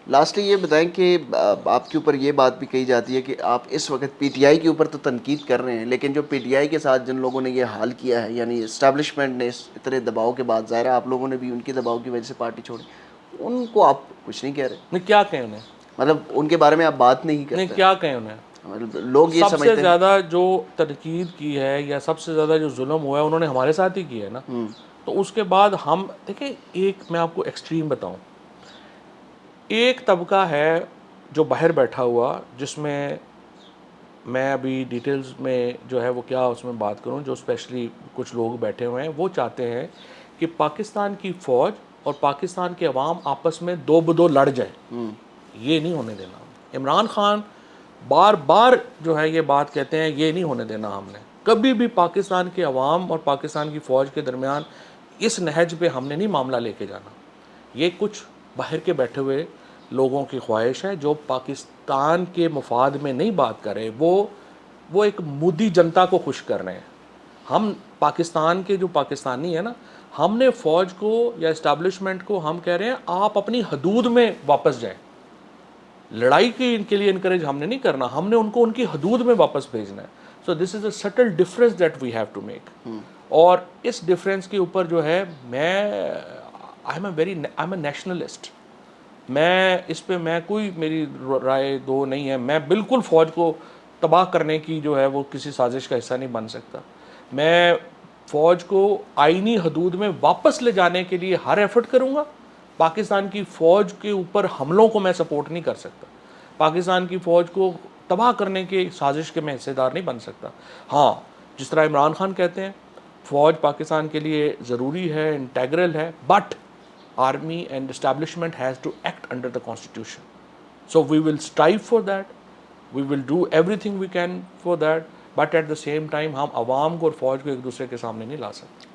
Lastly یہ بتائیں کہ آپ کے اوپر یہ بات بھی کہی جاتی ہے کہ آپ اس وقت پی ٹی آئی کے اوپر تو تنقید کر رہے ہیں، لیکن جو پی ٹی آئی کے ساتھ جن لوگوں نے یہ حال کیا ہے، یعنی اسٹیبلشمنٹ نے اس اتنے دباؤ کے بعد، ظاہر ہے آپ لوگوں نے بھی ان کے دباؤ کی وجہ سے پارٹی چھوڑی، ان کو آپ کچھ نہیں کہہ رہے؟ نہیں کیا کہیں انہیں، مطلب ان کے بارے میں آپ بات نہیں نہیں کرتے؟ کیا کہیں انہیں. مطلب لوگ یہ سب سے سمجھتے ہیں. زیادہ جو تنقید کی ہے یا سب سے زیادہ جو ظلم ہوا ہے انہوں نے ہمارے ساتھ ہی کیا ہے نا. تو اس کے بعد ہم دیکھیں، ایک میں آپ کو ایکسٹریم بتاؤں، ایک طبقہ ہے جو باہر بیٹھا ہوا، جس میں ابھی ڈیٹیلز میں جو ہے وہ کیا اس میں بات کروں، جو اسپیشلی کچھ لوگ بیٹھے ہوئے ہیں وہ چاہتے ہیں کہ پاکستان کی فوج اور پاکستان کے عوام آپس میں دو بدو لڑ جائیں. یہ نہیں ہونے دینا. عمران خان بار بار جو ہے یہ بات کہتے ہیں، یہ نہیں ہونے دینا. ہم نے کبھی بھی پاکستان کے عوام اور پاکستان کی فوج کے درمیان اس نہج پہ ہم نے نہیں معاملہ لے کے جانا. یہ کچھ باہر کے بیٹھے ہوئے لوگوں کی خواہش ہے جو پاکستان کے مفاد میں نہیں بات کر رہے. وہ ایک مودی جنتا کو خوش کر رہے ہیں. ہم پاکستان کے جو پاکستانی ہیں نا، ہم نے فوج کو یا اسٹیبلشمنٹ کو ہم کہہ رہے ہیں آپ اپنی حدود میں واپس جائیں. لڑائی کی ان کے لیے انکریج ہم نے نہیں کرنا، ہم نے ان کو ان کی حدود میں واپس بھیجنا ہے. So this is a subtle difference that we have to make. اور اس ڈفرینس کے اوپر جو ہے آئی ایم اے نیشنلسٹ. میں اس پہ کوئی میری رائے دو نہیں ہے. میں بالکل فوج کو تباہ کرنے کی جو ہے وہ کسی سازش کا حصہ نہیں بن سکتا. میں فوج کو آئینی حدود میں واپس لے جانے کے لیے ہر ایفرٹ کروں گا. پاکستان کی فوج کے اوپر حملوں کو میں سپورٹ نہیں کر سکتا. پاکستان کی فوج کو تباہ کرنے کی سازش کے میں حصے دار نہیں بن سکتا. ہاں، جس طرح عمران خان کہتے ہیں فوج پاکستان کے لیے ضروری ہے، انٹیگرل ہے، but army and establishment has to act under the constitution. So we will strive for that. We will do everything we can for that. But at the same time ہم عوام کو اور فوج کو ایک دوسرے کے سامنے نہیں لا سکتے.